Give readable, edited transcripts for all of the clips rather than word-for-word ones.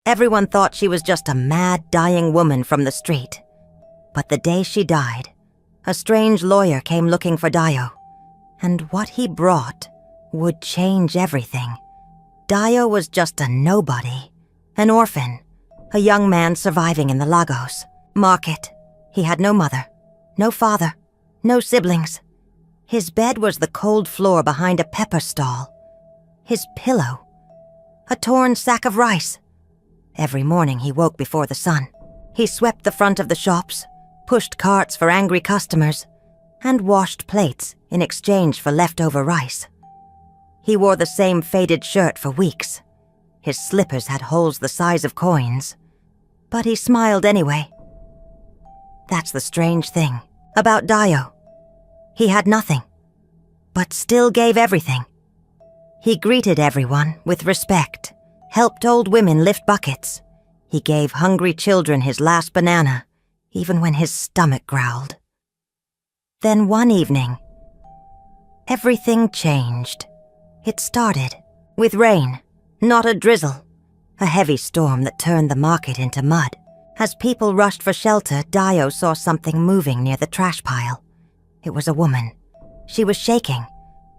Everyone thought she was just a mad, dying woman from the street. But the day she died, a strange lawyer came looking for Dio, and what he brought would change everything. Dio was just a nobody, an orphan, a young man surviving in the Lagos market. He had no mother, no father, no siblings. His bed was the cold floor behind a pepper stall. His pillow, a torn sack of rice. Every morning he woke before the sun. He swept the front of the shops, pushed carts for angry customers, and washed plates in exchange for leftover rice. He wore the same faded shirt for weeks. His slippers had holes the size of coins, but he smiled anyway. That's the strange thing about Dio. He had nothing, but still gave everything. He greeted everyone with respect, helped old women lift buckets. He gave hungry children his last banana, even when his stomach growled. Then one evening, everything changed. It started with rain, not a drizzle, a heavy storm that turned the market into mud. As people rushed for shelter, Dio saw something moving near the trash pile. It was a woman. She was shaking.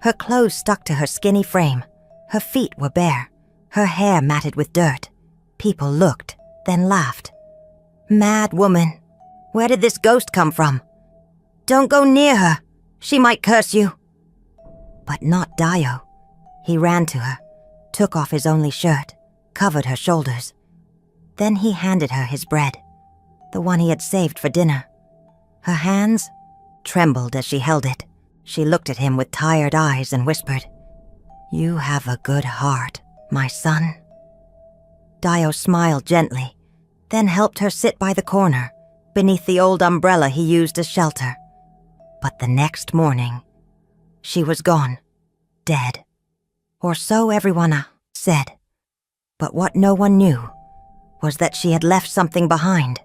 Her clothes stuck to her skinny frame. Her feet were bare, her hair matted with dirt. People looked, then laughed. Mad woman. Where did this ghost come from? Don't go near her. She might curse you. But not Dio. He ran to her, took off his only shirt, covered her shoulders. Then he handed her his bread, the one he had saved for dinner. Her hands trembled as she held it. She looked at him with tired eyes and whispered, "You have a good heart, my son." Dio smiled gently, then helped her sit by the corner, beneath the old umbrella he used as shelter. But the next morning, she was gone, dead. Or so everyone said. But what no one knew was that she had left something behind,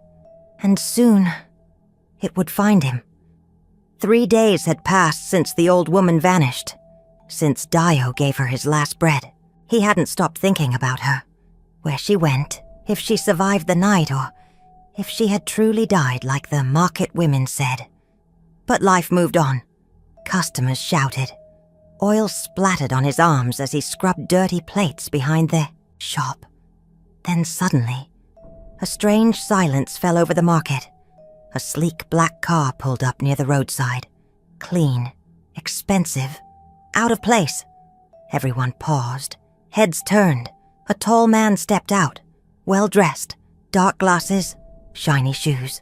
and soon it would find him. 3 days had passed since the old woman vanished, since Dio gave her his last bread. He hadn't stopped thinking about her, where she went, if she survived the night, or if she had truly died like the market women said. But life moved on. Customers shouted. Oil splattered on his arms as he scrubbed dirty plates behind the shop. Then suddenly, a strange silence fell over the market. A sleek black car pulled up near the roadside. Clean, expensive, out of place. Everyone paused, heads turned. A tall man stepped out, well-dressed, dark glasses, shiny shoes.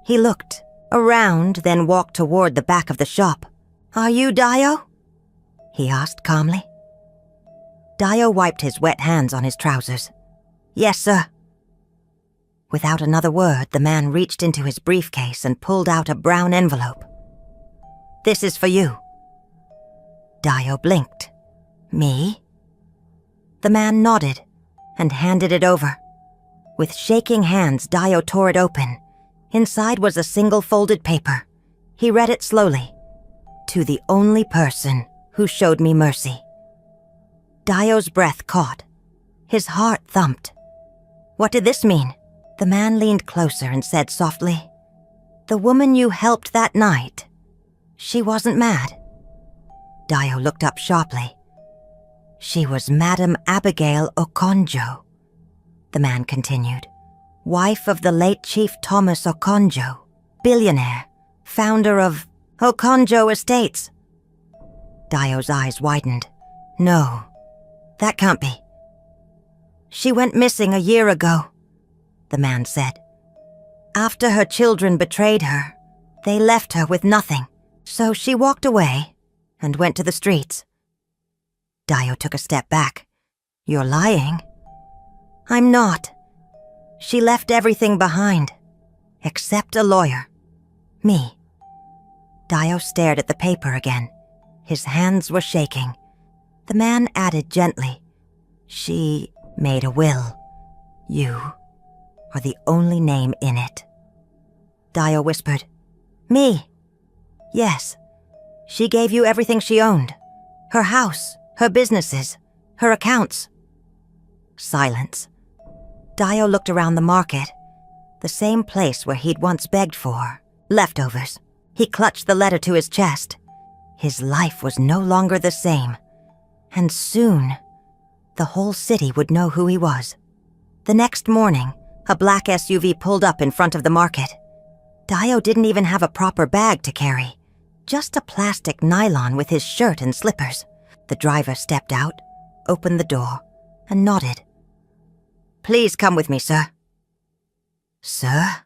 He looked around, then walked toward the back of the shop. "Are you Dio?" he asked calmly. Dio wiped his wet hands on his trousers. "Yes, sir." Without another word, the man reached into his briefcase and pulled out a brown envelope. "This is for you." Dio blinked. "Me?" The man nodded and handed it over. With shaking hands, Dio tore it open. Inside was a single folded paper. He read it slowly. "To the only person who showed me mercy." Dio's breath caught. His heart thumped. What did this mean? The man leaned closer and said softly, "The woman you helped that night, she wasn't mad." Dio looked up sharply. "She was Madame Abigail Okonjo," the man continued, "wife of the late Chief Thomas Okonjo, billionaire, founder of Okonjo Estates." Dio's eyes widened. "No, that can't be." "She went missing a year ago," the man said. "After her children betrayed her, they left her with nothing, so she walked away and went to the streets." Dio took a step back. "You're lying." "I'm not. She left everything behind, except a lawyer. Me." Dio stared at the paper again. His hands were shaking. The man added gently, "She made a will. You are the only name in it." Dio whispered, "Me? Yes. She gave you everything she owned. Her house, her businesses, her accounts." Silence. Dio looked around the market, the same place where he'd once begged for leftovers. He clutched the letter to his chest. His life was no longer the same, and soon the whole city would know who he was. The next morning, a black SUV pulled up in front of the market. Dio didn't even have a proper bag to carry, just a plastic nylon with his shirt and slippers. The driver stepped out, opened the door, and nodded. "Please come with me, sir." "Sir?"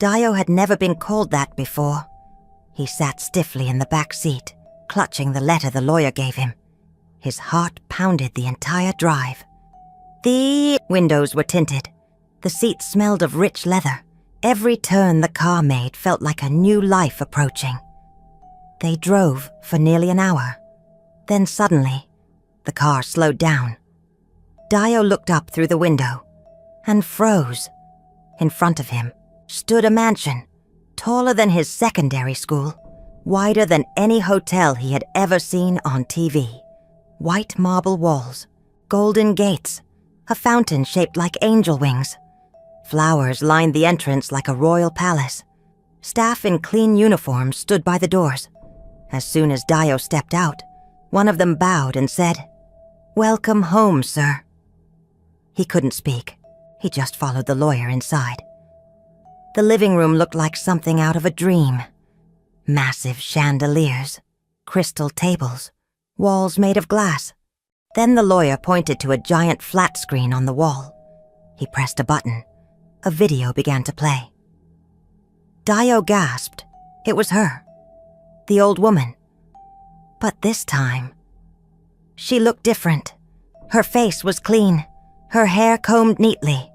Dio had never been called that before. He sat stiffly in the back seat, clutching the letter the lawyer gave him. His heart pounded the entire drive. The windows were tinted. The seat smelled of rich leather. Every turn the car made felt like a new life approaching. They drove for nearly an hour. Then suddenly, the car slowed down. Dio looked up through the window and froze. In front of him stood a mansion, taller than his secondary school, wider than any hotel he had ever seen on TV. White marble walls, golden gates, a fountain shaped like angel wings. Flowers lined the entrance like a royal palace. Staff in clean uniforms stood by the doors. As soon as Dio stepped out, one of them bowed and said, "Welcome home, sir." He couldn't speak. He just followed the lawyer inside. The living room looked like something out of a dream. Massive chandeliers, crystal tables, walls made of glass. Then the lawyer pointed to a giant flat screen on the wall. He pressed a button. A video began to play. Dio gasped. It was her, the old woman. But this time, she looked different. Her face was clean, her hair combed neatly.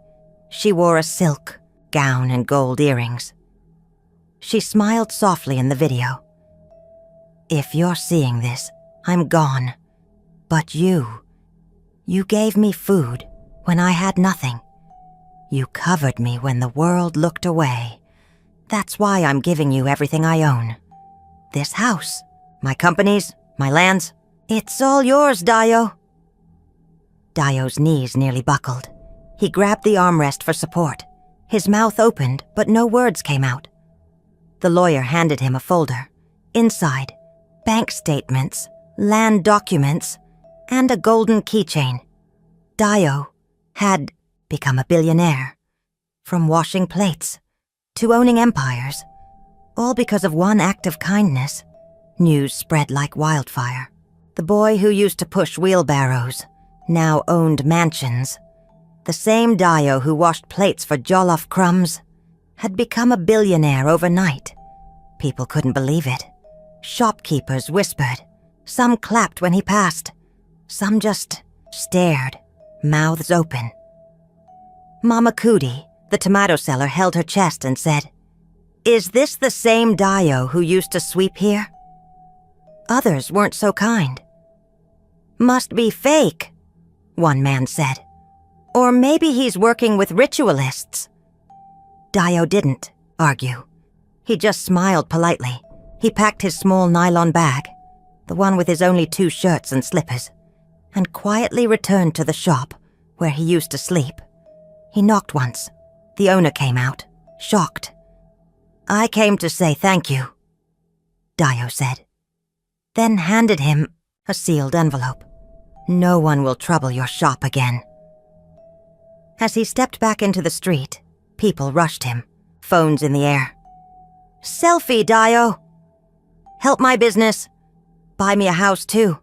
She wore a silk gown and gold earrings. She smiled softly in the video. "If you're seeing this, I'm gone. But you gave me food when I had nothing. You covered me when the world looked away. That's why I'm giving you everything I own. This house, my companies, my lands, it's all yours, Dio." Dio's knees nearly buckled. He grabbed the armrest for support. His mouth opened, but no words came out. The lawyer handed him a folder. Inside, bank statements, land documents, and a golden keychain. Dio had become a billionaire. From washing plates to owning empires, all because of one act of kindness. News spread like wildfire. The boy who used to push wheelbarrows now owned mansions. The same Dio who washed plates for jollof crumbs had become a billionaire overnight. People couldn't believe it. Shopkeepers whispered. Some clapped when he passed. Some just stared, mouths open. Mama Cootie, the tomato seller, held her chest and said, "Is this the same Dio who used to sweep here?" Others weren't so kind. "Must be fake," one man said. "Or maybe he's working with ritualists." Dio didn't argue. He just smiled politely. He packed his small nylon bag, the one with his only 2 shirts and slippers, and quietly returned to the shop where he used to sleep. He knocked once. The owner came out, shocked. "I came to say thank you," Dio said, then handed him a sealed envelope. "No one will trouble your shop again." As he stepped back into the street, people rushed him, phones in the air. "Selfie, Dio! Help my business! Buy me a house, too."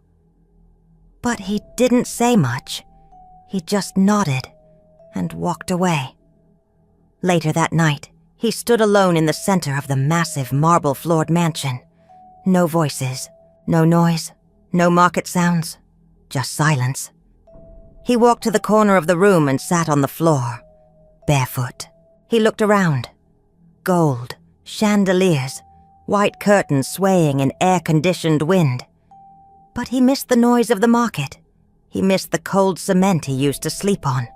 But he didn't say much. He just nodded and walked away. Later that night, he stood alone in the center of the massive marble-floored mansion. No voices, no noise, no market sounds, just silence. He walked to the corner of the room and sat on the floor, barefoot. He looked around. Gold, chandeliers, white curtains swaying in air-conditioned wind. But he missed the noise of the market. He missed the cold cement he used to sleep on.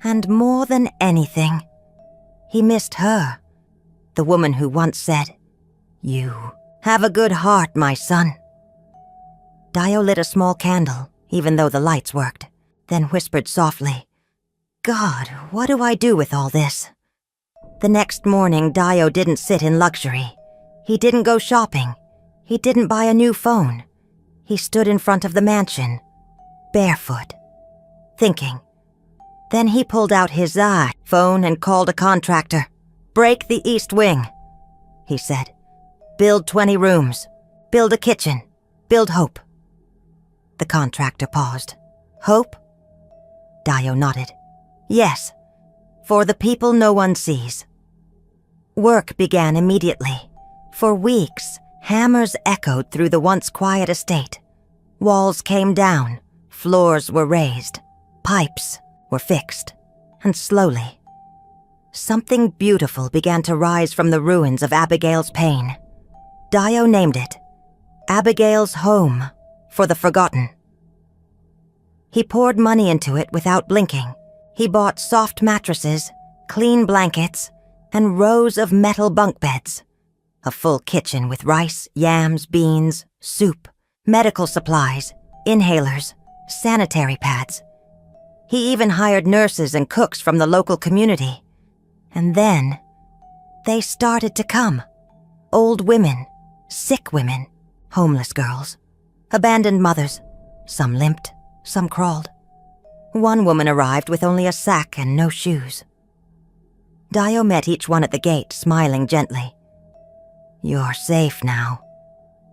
And more than anything, he missed her, the woman who once said, "You have a good heart, my son." Dio lit a small candle, even though the lights worked, then whispered softly, God, what do I do with all this? The next morning, Dio didn't sit in luxury. He didn't go shopping. He didn't buy a new phone. He stood in front of the mansion, barefoot, thinking. Then he pulled out his phone and called a contractor. "Break the east wing," he said. "Build 20 rooms. Build a kitchen. Build hope." The contractor paused. "Hope?" Dio nodded. "Yes, for the people no one sees." Work began immediately. For weeks, hammers echoed through the once quiet estate. Walls came down, floors were raised, pipes were fixed, and slowly, something beautiful began to rise from the ruins of Abigail's pain. Dio named it Abigail's Home for the Forgotten. He poured money into it without blinking. He bought soft mattresses, clean blankets, and rows of metal bunk beds. A full kitchen with rice, yams, beans, soup, medical supplies, inhalers, sanitary pads. He even hired nurses and cooks from the local community. And then, they started to come. Old women, sick women, homeless girls, abandoned mothers. Some limped, some crawled. One woman arrived with only a sack and no shoes. Dio met each one at the gate, smiling gently. "You're safe now,"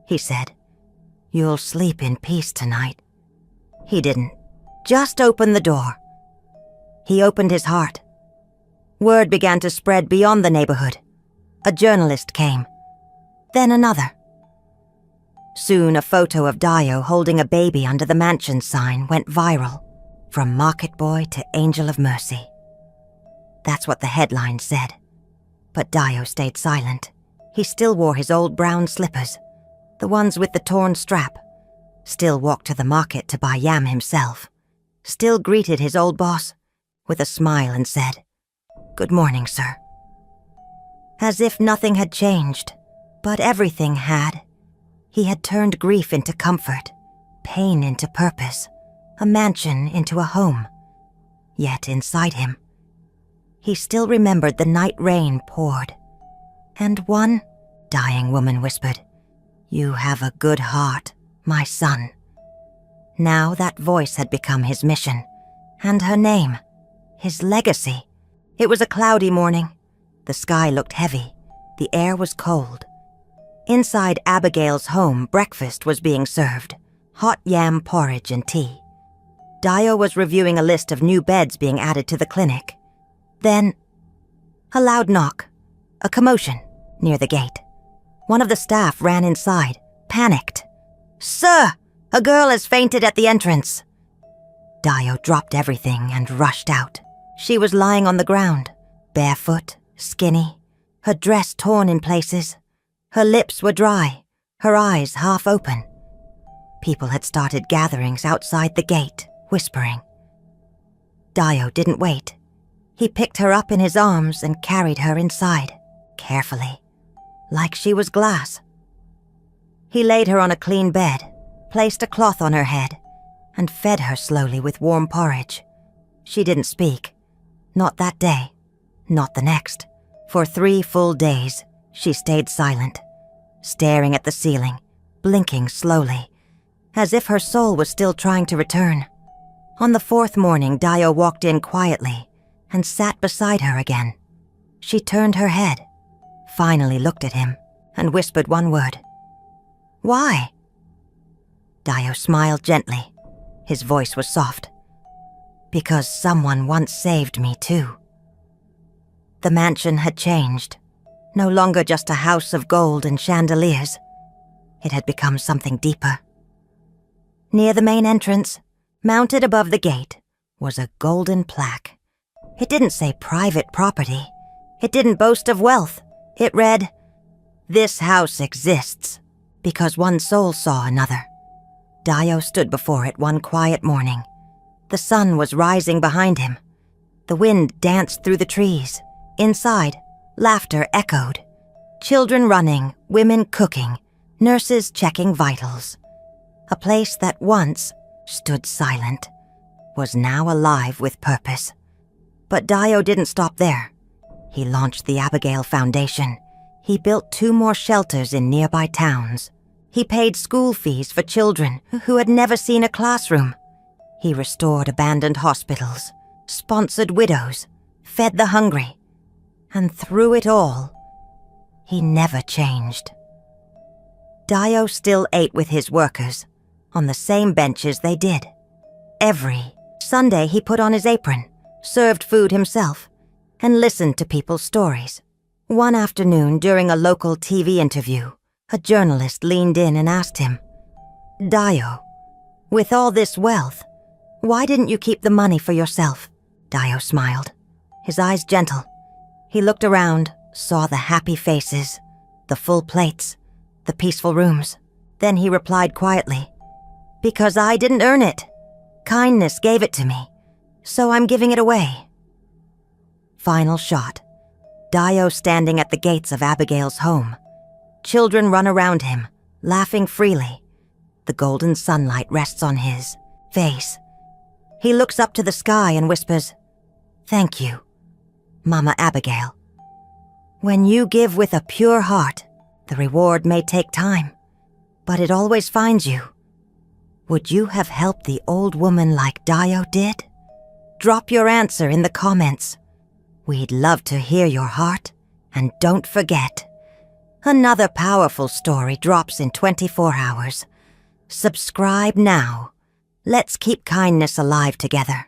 he said. "You'll sleep in peace tonight." He didn't. Just open the door. He opened his heart. Word began to spread beyond the neighborhood. A journalist came. Then another. Soon a photo of Dio holding a baby under the mansion sign went viral. From market boy to angel of mercy. That's what the headline said. But Dio stayed silent. He still wore his old brown slippers, the ones with the torn strap. Still walked to the market to buy yam himself. Still greeted his old boss with a smile and said, "Good morning, sir." As if nothing had changed, but everything had. He had turned grief into comfort, pain into purpose, a mansion into a home. Yet inside him, he still remembered the night rain poured. And one dying woman whispered, "You have a good heart, my son." Now that voice had become his mission, and her name, his legacy. It was a cloudy morning. The sky looked heavy. The air was cold. Inside Abigail's home, breakfast was being served, hot yam porridge and tea. Dio was reviewing a list of new beds being added to the clinic. Then, a loud knock, a commotion near the gate. One of the staff ran inside, panicked. "Sir, a girl has fainted at the entrance." Dio dropped everything and rushed out. She was lying on the ground, barefoot, skinny, her dress torn in places. Her lips were dry, her eyes half open. People had started gatherings outside the gate, whispering. Dio didn't wait. He picked her up in his arms and carried her inside, carefully, like she was glass. He laid her on a clean bed, placed a cloth on her head, and fed her slowly with warm porridge. She didn't speak. Not that day, not the next. For 3 full days, she stayed silent, staring at the ceiling, blinking slowly, as if her soul was still trying to return. On the 4th morning, Dio walked in quietly and sat beside her again. She turned her head, finally looked at him, and whispered one word. "Why?" Dio smiled gently. His voice was soft. "Because someone once saved me too." The mansion had changed. No longer just a house of gold and chandeliers. It had become something deeper. Near the main entrance, mounted above the gate, was a golden plaque. It didn't say private property. It didn't boast of wealth. It read, "This house exists because one soul saw another." Dio stood before it one quiet morning. The sun was rising behind him. The wind danced through the trees. Inside, laughter echoed. Children running, women cooking, nurses checking vitals. A place that once stood silent was now alive with purpose. But Dio didn't stop there. He launched the Abigail Foundation. He built 2 more shelters in nearby towns. He paid school fees for children who had never seen a classroom. He restored abandoned hospitals, sponsored widows, fed the hungry. And through it all, he never changed. Dio still ate with his workers, on the same benches they did. Every Sunday he put on his apron, served food himself, and listened to people's stories. One afternoon during a local TV interview, a journalist leaned in and asked him, "Dio, with all this wealth, why didn't you keep the money for yourself?" Dio smiled, his eyes gentle. He looked around, saw the happy faces, the full plates, the peaceful rooms. Then he replied quietly, "Because I didn't earn it. Kindness gave it to me, so I'm giving it away." Final shot. Dio standing at the gates of Abigail's home. Children run around him, laughing freely. The golden sunlight rests on his face. He looks up to the sky and whispers, "Thank you, Mama Abigail." When you give with a pure heart, the reward may take time, but it always finds you. Would you have helped the old woman like Dio did? Drop your answer in the comments. We'd love to hear your heart, and don't forget, another powerful story drops in 24 hours. Subscribe now. Let's keep kindness alive together.